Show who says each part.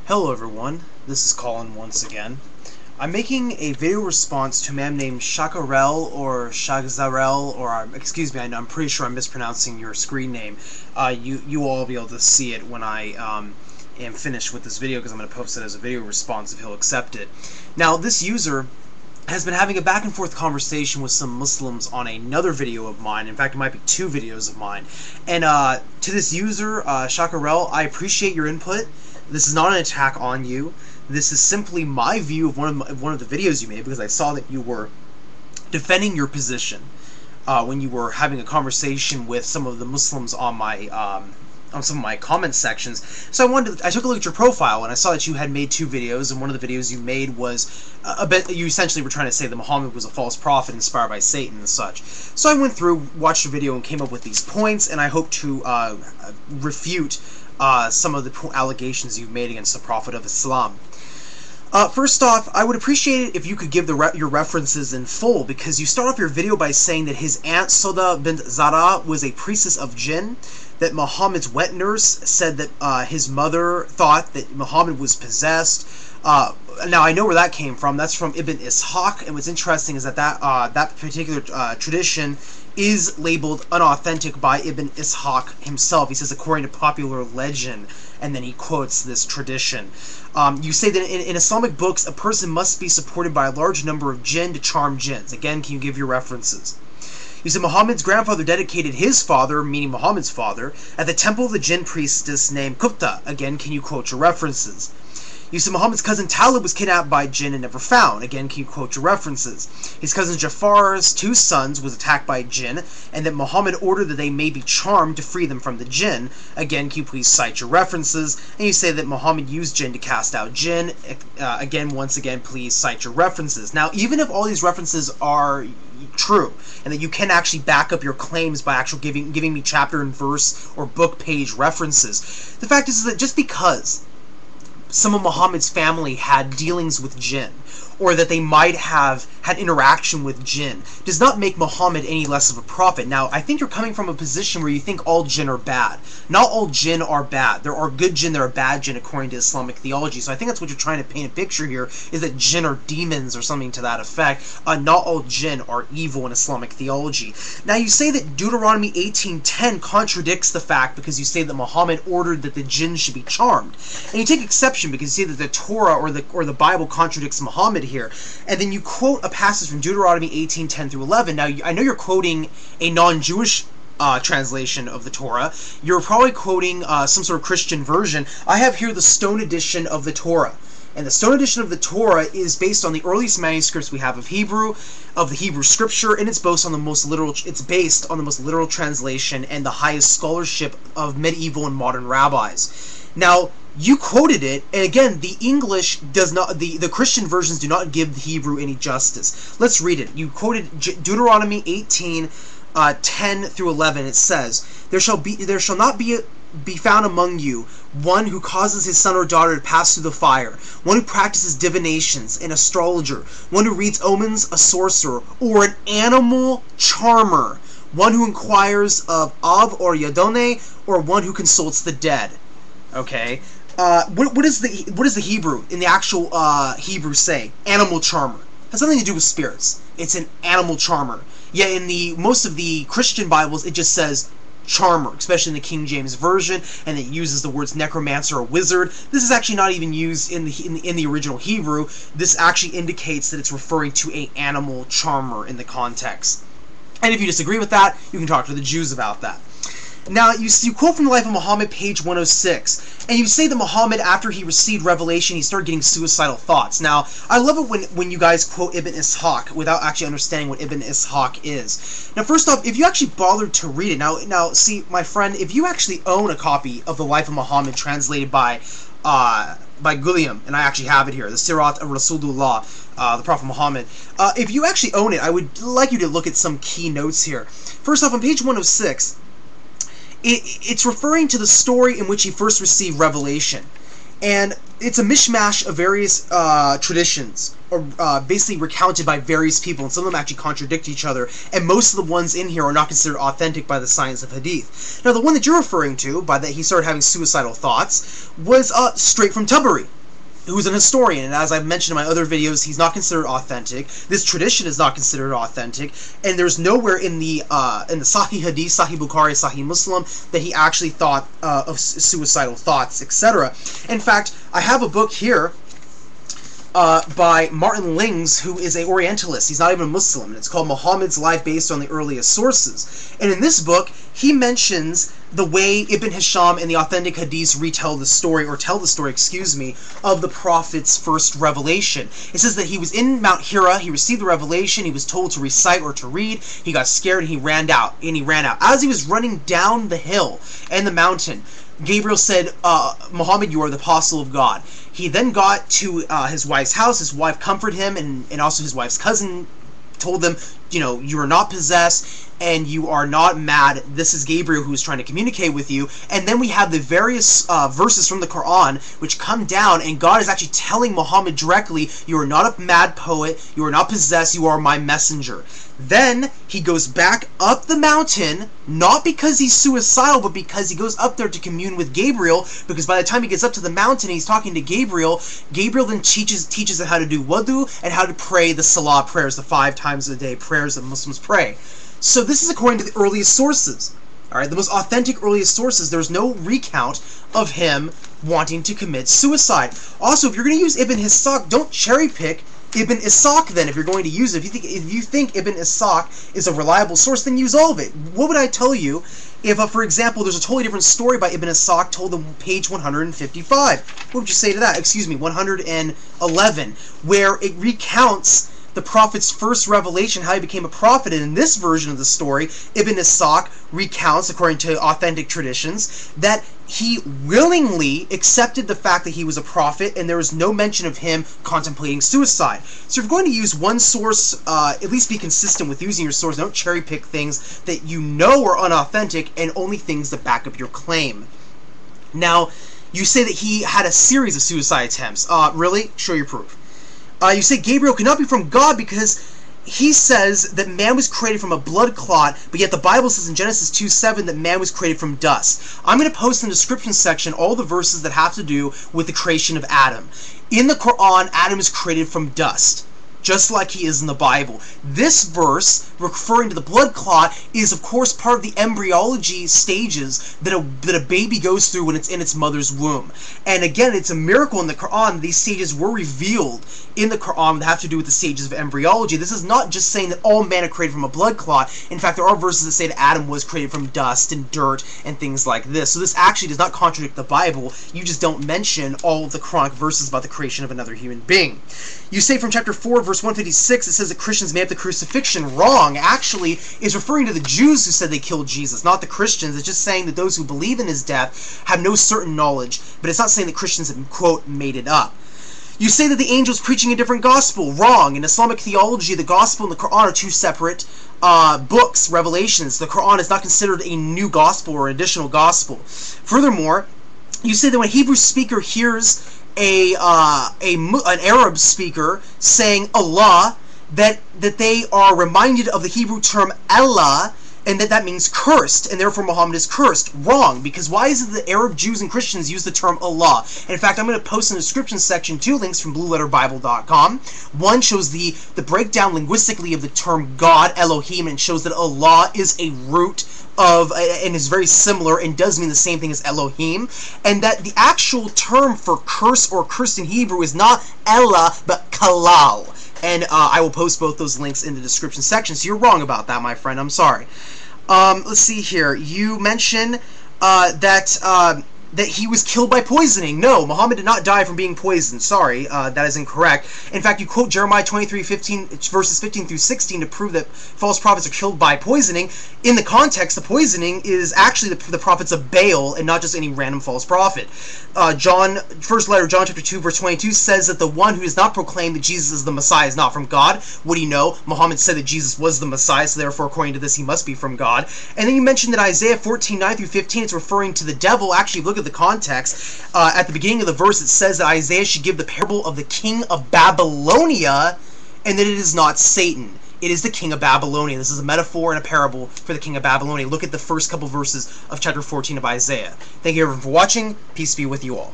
Speaker 1: Hello everyone, this is Colin once again. I'm making a video response to a man named Shakarel or Shagzarel, or excuse me, I'm pretty sure I'm mispronouncing your screen name. You all will be able to see it when I am finished with this video, because I'm going to post it as a video response if he'll accept it. Now, this user has been having a back and forth conversation with some Muslims on another video of mine. In fact, it might be two videos of mine. And to this user, Shakarel, I appreciate your input. This is not an attack on you. This is simply my view of one of the videos you made, because I saw that you were defending your position when you were having a conversation with some of the Muslims on my on some of my comment sections. So I took a look at your profile, and I saw that you had made two videos, and one of the videos you made was you essentially were trying to say that Muhammad was a false prophet inspired by Satan and such. So I went through, watched your video, and came up with these points, and I hope to refute some of the allegations you've made against the Prophet of Islam. First off, I would appreciate it if you could give your references in full, because you start off your video by saying that his aunt Soda bint Zara was a priestess of jinn, that Muhammad's wet nurse said that his mother thought that Muhammad was possessed. Now, I know where that came from. That's from Ibn Ishaq, and what's interesting is that that particular tradition is labeled unauthentic by Ibn Ishaq himself. He says, according to popular legend, and then he quotes this tradition. You say that in Islamic books, a person must be supported by a large number of jinn to charm jinns. Again, can you give your references? You said Muhammad's grandfather dedicated his father, meaning Muhammad's father, at the temple of the jinn priestess named Kupta. Again, can you quote your references? You said Muhammad's cousin Talib was kidnapped by jinn and never found. Again, can you quote your references? His cousin Jafar's two sons was attacked by jinn, and that Muhammad ordered that they may be charmed to free them from the jinn. Again, can you please cite your references? And you say that Muhammad used jinn to cast out jinn. Again, once again, please cite your references. Now, even if all these references are true, and that you can actually back up your claims by actually giving me chapter and verse or book page references, the fact is that just because some of Muhammad's family had dealings with jinn, or that they might have had interaction with jinn, does not make Muhammad any less of a prophet. Now, I think you're coming from a position where you think all jinn are bad. Not all jinn are bad. There are good jinn, there are bad jinn, according to Islamic theology. So I think that's what you're trying to paint a picture here, is that jinn are demons or something to that effect. Not all jinn are evil in Islamic theology. Now, you say that Deuteronomy 18:10 contradicts the fact, because you say that Muhammad ordered that the jinn should be charmed. And you take exception because you say that the Torah or the Bible contradicts Muhammad here. And then you quote a passage from Deuteronomy 18:10 through 11. Now, I know you're quoting a non-Jewish translation of the Torah. You're probably quoting some sort of Christian version. I have here the Stone edition of the Torah. And the Stone edition of the Torah is based on the earliest manuscripts we have of the Hebrew scripture, and it's based on the most literal translation and the highest scholarship of medieval and modern rabbis. Now, you quoted it, and again, the English does not, the Christian versions do not give the Hebrew any justice. Let's read it. You quoted Deuteronomy 18:10 through 11. It says, There shall not be found among you one who causes his son or daughter to pass through the fire, one who practices divinations, an astrologer, one who reads omens, a sorcerer, or an animal charmer, one who inquires of Av or Yadone, or one who consults the dead. Okay. What does the Hebrew, in the actual Hebrew, say? Animal charmer. It has nothing to do with spirits. It's an animal charmer. Yet in most of the Christian Bibles, it just says charmer, especially in the King James Version, and it uses the words necromancer or wizard. This is actually not even used in the original Hebrew. This actually indicates that it's referring to an animal charmer in the context. And if you disagree with that, you can talk to the Jews about that. Now, you quote from the Life of Muhammad, page 106, and you say that Muhammad, after he received revelation, he started getting suicidal thoughts. Now, I love it when you guys quote Ibn Ishaq without actually understanding what Ibn Ishaq is. Now, first off, if you actually bothered to read it, now, see, my friend, if you actually own a copy of the Life of Muhammad translated by Guliam, and I actually have it here, the Sirat of Rasulullah, the Prophet Muhammad. If you actually own it, I would like you to look at some key notes here. First off, on page 106, it's referring to the story in which he first received revelation. And it's a mishmash of various traditions, or basically recounted by various people, and some of them actually contradict each other, and most of the ones in here are not considered authentic by the science of hadith. Now, the one that you're referring to, by that he started having suicidal thoughts, was straight from Tabari. who's an historian, and as I've mentioned in my other videos, he's not considered authentic. This tradition is not considered authentic, and there's nowhere in the Sahih Hadith, Sahih Bukhari, Sahih Muslim that he actually thought of suicidal thoughts, etc. In fact, I have a book here by Martin Lings, who is an Orientalist. He's not even a Muslim, and it's called Muhammad's Life Based on the Earliest Sources. And in this book, he mentions the way Ibn Hisham and the authentic hadiths retell the story, or tell the story, excuse me, of the Prophet's first revelation. It says that he was in Mount Hira, he received the revelation, he was told to recite or to read, he got scared and he ran out. As he was running down the hill and the mountain, Gabriel said, Muhammad, you are the apostle of God. He then got to his wife's house. His wife comforted him, and also his wife's cousin told them, you know, you are not possessed and you are not mad. This is Gabriel who is trying to communicate with you. And then we have the various verses from the Quran which come down, and God is actually telling Muhammad directly, you are not a mad poet, you are not possessed, you are my messenger. Then he goes back up the mountain, not because he's suicidal, but because he goes up there to commune with Gabriel, because by the time he gets up to the mountain and he's talking to Gabriel, Gabriel then teaches him how to do wudu and how to pray the salah prayers, the 5 times a day prayers that Muslims pray. So this is according to the earliest sources. Alright, the most authentic earliest sources. There's no recount of him wanting to commit suicide. Also, if you're going to use Ibn Ishaq, don't cherry pick Ibn Ishaq then, if you're going to use it. If you think Ibn Ishaq is a reliable source, then use all of it. What would I tell you if, for example, there's a totally different story by Ibn Ishaq told on page 155? What would you say to that? Excuse me, 111, where it recounts the Prophet's first revelation, how he became a prophet. And in this version of the story, Ibn Ishaq recounts, according to authentic traditions, that he willingly accepted the fact that he was a prophet, and there was no mention of him contemplating suicide. So if you're going to use one source, at least be consistent with using your source. Don't cherry pick things that you know are unauthentic, and only things that back up your claim. Now, you say that he had a series of suicide attempts. Really? Show your proof. You say Gabriel cannot be from God because he says that man was created from a blood clot, but yet the Bible says in Genesis 2:7 that man was created from dust. I'm going to post in the description section all the verses that have to do with the creation of Adam. In the Quran, Adam is created from dust, just like he is in the Bible. This verse, referring to the blood clot, is of course part of the embryology stages that a baby goes through when it's in its mother's womb. And again, it's a miracle in the Quran. These stages were revealed in the Quran that have to do with the stages of embryology. This is not just saying that all men are created from a blood clot. In fact, there are verses that say that Adam was created from dust and dirt and things like this. So this actually does not contradict the Bible. You just don't mention all of the Quranic verses about the creation of another human being. You say from chapter 4, verse 156, it says that Christians made up the crucifixion. Wrong. Actually, it's referring to the Jews who said they killed Jesus, not the Christians. It's just saying that those who believe in his death have no certain knowledge, but it's not saying that Christians have, quote, made it up. You say that the angel's preaching a different gospel. Wrong. In Islamic theology, the gospel and the Quran are two separate books, revelations. The Quran is not considered a new gospel or additional gospel. Furthermore, you say that when a Hebrew speaker hears an Arab speaker saying Allah, that they are reminded of the Hebrew term Allah, and that means cursed, and therefore Muhammad is cursed. Wrong, because why is it that Arab Jews and Christians use the term Allah? And in fact, I'm going to post in the description section 2 links from BlueLetterBible.com. One shows the breakdown linguistically of the term God, Elohim, and shows that Allah is a root of, and is very similar and does mean the same thing as Elohim, and that the actual term for curse or cursed in Hebrew is not Ella, but Kalal. And I will post both those links in the description section. So you're wrong about that, my friend. I'm sorry. Let's see here. You mentioned that he was killed by poisoning. No, Muhammad did not die from being poisoned. Sorry, that is incorrect. In fact, you quote Jeremiah 23:15, verses 15 through 16 to prove that false prophets are killed by poisoning. In the context, the poisoning is actually the prophets of Baal and not just any random false prophet. First letter, John chapter 2, verse 22 says that the one who does not proclaim that Jesus is the Messiah is not from God. What do you know? Muhammad said that Jesus was the Messiah, so therefore, according to this, he must be from God. And then you mentioned that Isaiah 14:9 through 15, it's referring to the devil. Actually, look at the context. At the beginning of the verse, it says that Isaiah should give the parable of the king of Babylonia, and that it is not Satan. It is the king of Babylonia. This is a metaphor and a parable for the king of Babylonia. Look at the first couple verses of chapter 14 of Isaiah. Thank you everyone for watching. Peace be with you all.